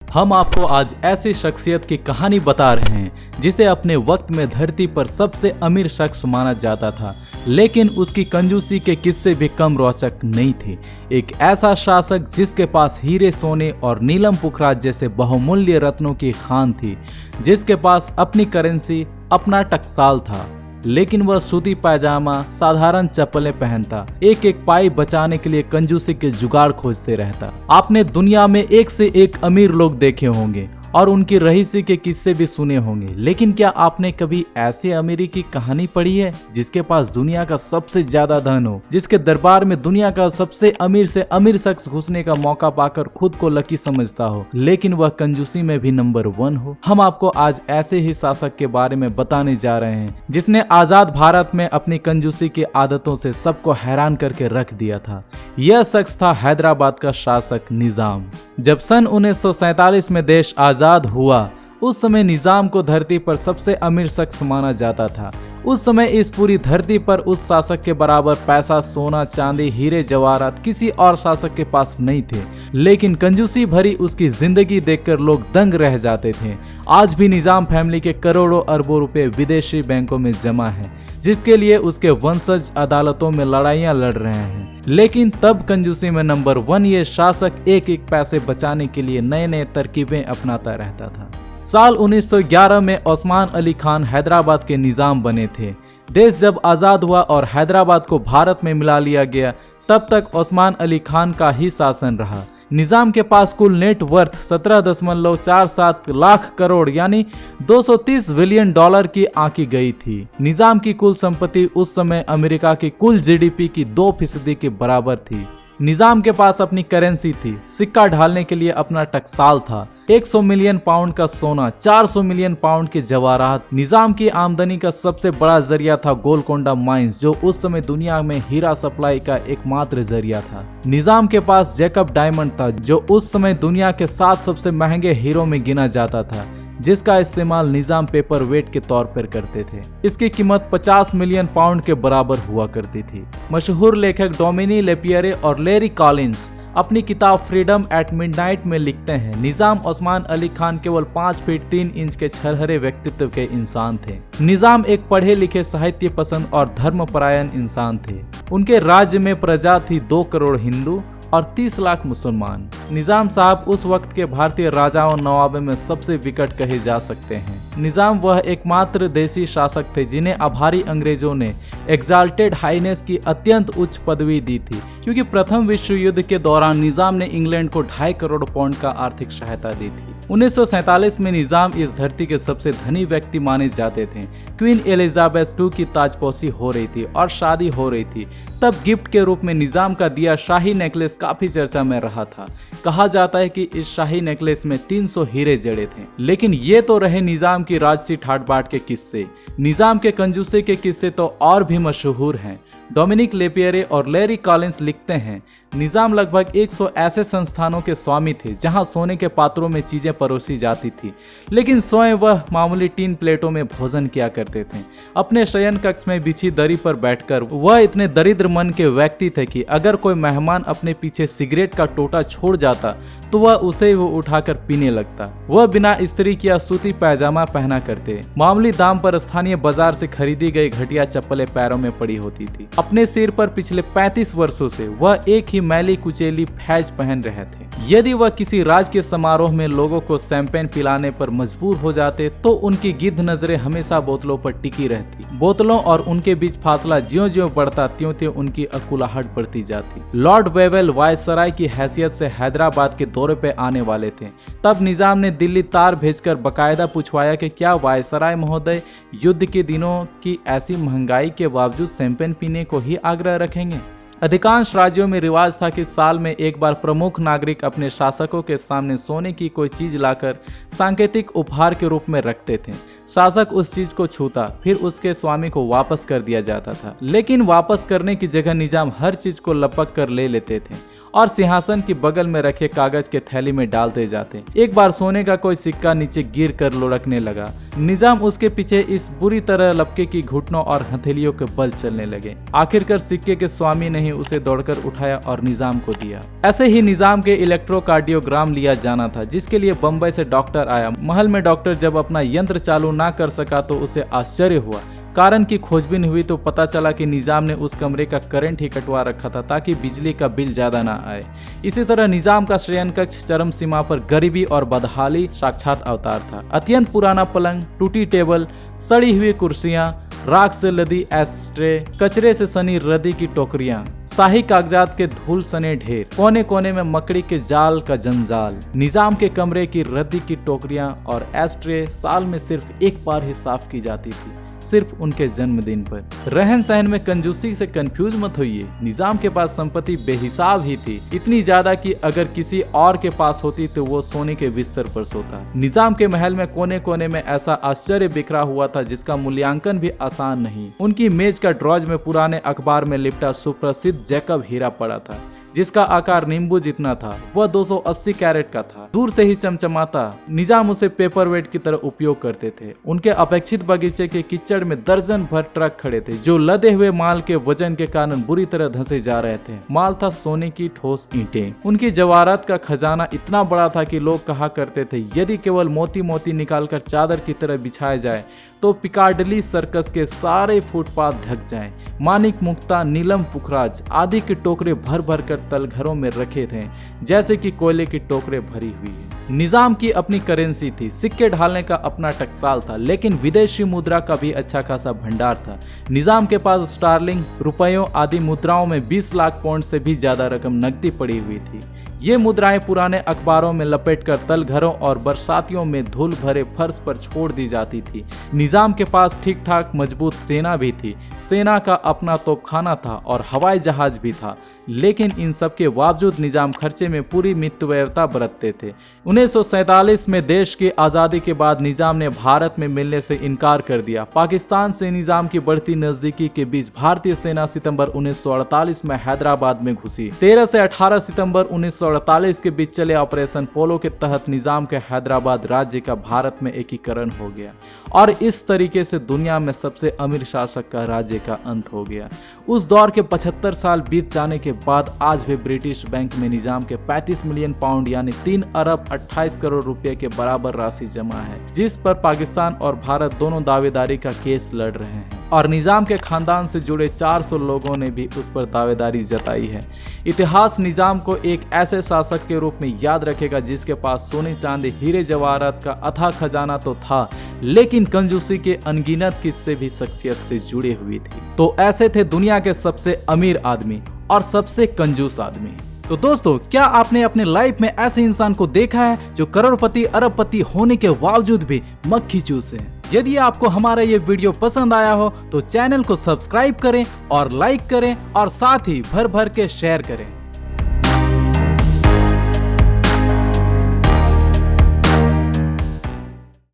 हम आपको आज ऐसी शख्सियत की कहानी बता रहे हैं जिसे अपने वक्त में धरती पर सबसे अमीर शख्स माना जाता था, लेकिन उसकी कंजूसी के किस्से भी कम रोचक नहीं थे। एक ऐसा शासक जिसके पास हीरे, सोने और नीलम पुखराज जैसे बहुमूल्य रत्नों की खान थी, जिसके पास अपनी करेंसी, अपना टकसाल था, लेकिन वह सूती पायजामा, साधारण चप्पलें पहनता, एक एक पाई बचाने के लिए कंजूसी के जुगाड़ खोजते रहता। आपने दुनिया में एक से एक अमीर लोग देखे होंगे और उनकी रईसी के किस्से भी सुने होंगे, लेकिन क्या आपने कभी ऐसे अमीरी की कहानी पढ़ी है जिसके पास दुनिया का सबसे ज्यादा धन हो, जिसके दरबार में दुनिया का सबसे अमीर से अमीर शख्स घुसने का मौका पाकर खुद को लकी समझता हो, लेकिन वह कंजूसी में भी नंबर 1 हो? हम आपको आज ऐसे ही शासक के बारे में बताने जा रहे हैं जिसने आजाद भारत में अपनी कंजूसी की आदतों से सबको हैरान करके रख दिया था। यह शख्स था हैदराबाद का शासक निजाम। जब सन 1947 में देश आजाद हुआ, उस समय निजाम को धरती पर सबसे अमीर शख्स माना जाता था। उस समय इस पूरी धरती पर उस शासक के बराबर पैसा, सोना, चांदी, हीरे जवाहरात किसी और शासक के पास नहीं थे, लेकिन कंजूसी भरी उसकी जिंदगी देखकर लोग दंग रह जाते थे। आज भी निजाम फैमिली के करोड़ों अरबों रुपए विदेशी बैंकों में जमा है, जिसके लिए उसके वंशज अदालतों में लड़ाइयां लड़ रहे हैं। लेकिन तब कंजूसी में नंबर 1 ये शासक एक एक पैसे बचाने के लिए नए नए तरकीबें अपनाता रहता था। साल 1911 में ओस्मान अली खान हैदराबाद के निजाम बने थे। देश जब आजाद हुआ और हैदराबाद को भारत में मिला लिया गया, तब तक ओस्मान अली खान का ही शासन रहा। निजाम के पास कुल नेटवर्थ 17.47 लाख करोड़ यानी 230 बिलियन डॉलर की आंकी गई थी। निजाम की कुल संपत्ति उस समय अमेरिका की कुल जीडीपी की 2% के बराबर थी। निजाम के पास अपनी करेंसी थी, सिक्का ढालने के लिए अपना टकसाल था, 100 मिलियन पाउंड का सोना, 400 मिलियन पाउंड के जवाहरात। निजाम की आमदनी का सबसे बड़ा जरिया था गोलकोंडा माइंस, जो उस समय दुनिया में हीरा सप्लाई का एकमात्र जरिया था। निजाम के पास जैकब डायमंड था, जो उस समय दुनिया के 7 सबसे महंगे हीरो में गिना जाता था, जिसका इस्तेमाल निजाम पेपर वेट के तौर पर करते थे। इसकी कीमत 50 मिलियन पाउंड के बराबर हुआ करती थी। मशहूर लेखक डोमिनी लेपियरे और लैरी कॉलिंस अपनी किताब फ्रीडम एट मिडनाइट में लिखते हैं, निजाम ओस्मान अली खान केवल 5 फीट 3 इंच के छरहरे व्यक्तित्व के इंसान थे। निजाम एक पढ़े लिखे, साहित्य पसंद और धर्मपरायण इंसान थे। उनके राज्य में प्रजा थी 2 करोड़ हिंदू और 30 लाख मुसलमान। निजाम साहब उस वक्त के भारतीय राजाओं नवाबों में सबसे विकट कहे जा सकते हैं। निजाम वह एकमात्र देसी शासक थे जिन्हें आभारी अंग्रेजों ने एग्जाल्टेड हाइनेस की अत्यंत उच्च पदवी दी थी, क्योंकि प्रथम विश्व युद्ध के दौरान निजाम ने इंग्लैंड को 2.5 करोड़ पाउंड का आर्थिक सहायता दी थी। 1947 में निजाम इस धरती के सबसे धनी व्यक्ति माने जाते थे। क्वीन एलिजाबेथ II की ताजपोशी हो रही थी और शादी हो रही थी। तब गिफ्ट के रूप में निजाम का दिया शाही नेकलेस काफी चर्चा में रहा था। कहा जाता है कि इस शाही नेकलेस में 300 हीरे जड़े थे। लेकिन ये तो रहे निजाम की राजसी ठाट बाट के किस्से। निजाम के कंजूसी के किस्से तो और भी मशहूर हैं। डोमिनिक लेपियरे और लैरी कॉलिंस लिखते हैं, निजाम लगभग 100 ऐसे संस्थानों के स्वामी थे जहां सोने के पात्रों में चीजें परोसी जाती थी, लेकिन स्वयं वह मामूली टीन प्लेटों में भोजन किया करते थे। अपने शयन कक्ष में बिछी दरी पर बैठकर वह इतने दरिद्र मन के व्यक्ति थे कि अगर कोई मेहमान अपने पीछे सिगरेट का टोटा छोड़ जाता तो वह उसे वो उठाकर पीने लगता। वह बिना इस्त्री किया सूती पायजामा पहना करते। मामूली दाम पर स्थानीय बाजार से खरीदी गई घटिया चप्पलें पैरों में पड़ी होती थी। अपने सिर पर पिछले 35 वर्षों से वह एक ही मैली कुचेली फैज पहन रहे थे। यदि वह किसी राज के समारोह में लोगों को शैंपेन पिलाने पर मजबूर हो जाते तो उनकी गिद्ध नजरें हमेशा बोतलों पर टिकी रहती। बोतलों और उनके बीच फासला ज्यों-ज्यों बढ़ता त्यों-त्यों उनकी अकुलाहट बढ़ती जाती। लॉर्ड वेवेल वायसराय की हैसियत से हैदराबाद के दौरे पे आने वाले थे। तब निजाम ने दिल्ली तार भेजकर बकायदा पूछवाया कि क्या वायसराय महोदय युद्ध के दिनों की ऐसी महंगाई के बावजूद शैंपेन पीने को ही आग्रह रखेंगे। अधिकांश राज्यों में रिवाज था कि साल में एक बार प्रमुख नागरिक अपने शासकों के सामने सोने की कोई चीज लाकर सांकेतिक उपहार के रूप में रखते थे। शासक उस चीज को छूता, फिर उसके स्वामी को वापस कर दिया जाता था। लेकिन वापस करने की जगह निजाम हर चीज को लपक कर ले लेते थे और सिंहासन की बगल में रखे कागज के थैली में डालते जाते। एक बार सोने का कोई सिक्का नीचे गिर कर लुढ़कने लगा। निजाम उसके पीछे इस बुरी तरह लपके की घुटनों और हथेलियों के बल चलने लगे। आखिरकार सिक्के के स्वामी ने ही उसे दौड़कर उठाया और निजाम को दिया। ऐसे ही निजाम के इलेक्ट्रोकार्डियोग्राम लिया जाना था, जिसके लिए बम्बई से डॉक्टर आया। महल में डॉक्टर जब अपना यंत्र चालू ना कर सका तो उसे आश्चर्य हुआ। कारण की खोजबीन हुई तो पता चला कि निजाम ने उस कमरे का करंट ही कटवा रखा था ताकि बिजली का बिल ज्यादा ना आए। इसी तरह निजाम का शयन कक्ष चरम सीमा पर गरीबी और बदहाली साक्षात अवतार था। अत्यंत पुराना पलंग, टूटी टेबल, सड़ी हुई कुर्सियां, राख से लदी एस्ट्रे, कचरे से सनी रद्दी की टोकरियां, शाही कागजात के धूल सने ढेर, कोने कोने में मकड़ी के जाल का जंजाल। निजाम के कमरे की रद्दी की टोकरियां और एस्ट्रे साल में सिर्फ एक बार ही साफ की जाती थी, सिर्फ उनके जन्मदिन पर। रहन सहन में कंजूसी से कंफ्यूज मत होइए। निजाम के पास संपत्ति बेहिसाब ही थी, इतनी ज्यादा कि अगर किसी और के पास होती तो वो सोने के बिस्तर पर सोता। निजाम के महल में कोने कोने में ऐसा आश्चर्य बिखरा हुआ था जिसका मूल्यांकन भी आसान नहीं। उनकी मेज का ड्रॉज में पुराने अखबार में लिपटा सुप्रसिद्ध जैकब हीरा पड़ा था, जिसका आकार नींबू जितना था। वह 280 कैरेट का था, दूर से ही चमचमाता। निजाम उसे पेपरवेट की तरह उपयोग करते थे। उनके अपेक्षित बगीचे के कीचड़ में दर्जन भर ट्रक खड़े थे, जो लदे हुए माल के वजन के कारण बुरी तरह धंसे जा रहे थे। माल था सोने की ठोस ईंटें। उनकी जवाहरात का खजाना इतना बड़ा था कि लोग कहा करते थे, यदि केवल मोती मोती निकालकर चादर की तरह बिछाया जाए तो पिकाडली सर्कस के सारे फुटपाथ ढक जाएं। मानिक मुक्ता, नीलम पुखराज आदि के टोकरे भर भर कर तलघरों में रखे थे, जैसे कि कोयले की टोकरे भरी हुई है। निजाम की अपनी करेंसी थी, सिक्के ढालने का अपना टकसाल था, लेकिन विदेशी मुद्रा का भी अच्छा खासा भंडार था। निजाम के पास स्टार्लिंग, रुपयों आदि मुद्राओं में 20 लाख पाउंड से भी ज्यादा रकम नकदी पड़ी हुई थी। ये मुद्राएं पुराने अखबारों में लपेटकर तलघरों और बरसातियों में धूल भरे फर्श पर छोड़ दी जाती थी। निजाम के पास ठीक ठाक मजबूत सेना भी थी। सेना का अपना तोपखाना था और हवाई जहाज भी था, लेकिन इन सब के बावजूद निजाम खर्चे में पूरी मितव्ययता बरतते थे। 1947 में देश की आज़ादी के बाद निजाम ने भारत में मिलने से इनकार कर दिया। पाकिस्तान से निजाम की बढ़ती नजदीकी के बीच भारतीय सेना सितंबर 1948 में हैदराबाद में घुसी। 13 से 18 सितंबर 1948 के बीच चले ऑपरेशन पोलो के तहत निजाम के हैदराबाद राज्य का भारत में एकीकरण हो गया और इस तरीके से दुनिया में सबसे अमीर शासक का राज्य का अंत हो गया। उस दौर के 75 साल बीत जाने के बाद आज भी ब्रिटिश बैंक में निजाम के 35 मिलियन पाउंड यानी 3 अरब 28 करोड़ रुपए के बराबर राशि जमा है, जिस पर पाकिस्तान और भारत दोनों दावेदारी का केस लड़ रहे हैं और निजाम के खानदान से जुड़े 400 लोगों ने भी उस पर दावेदारी जताई है। इतिहास निजाम को एक ऐसे शासक के रूप में याद रखेगा जिसके पास सोने चांदी हीरे जवाहरात का अथाह खजाना तो था, लेकिन कंजूसी के अनगिनत किस्से भी शख्सियत से जुड़े हुए थे। तो ऐसे थे दुनिया के सबसे अमीर आदमी और सबसे कंजूस आदमी। तो दोस्तों, क्या आपने अपने लाइफ में ऐसे इंसान को देखा है जो करोड़पति अरबपति होने के बावजूद भी मक्खी चूसे है? यदि आपको हमारा ये वीडियो पसंद आया हो तो चैनल को सब्सक्राइब करें और लाइक करें और साथ ही भर भर के शेयर करें।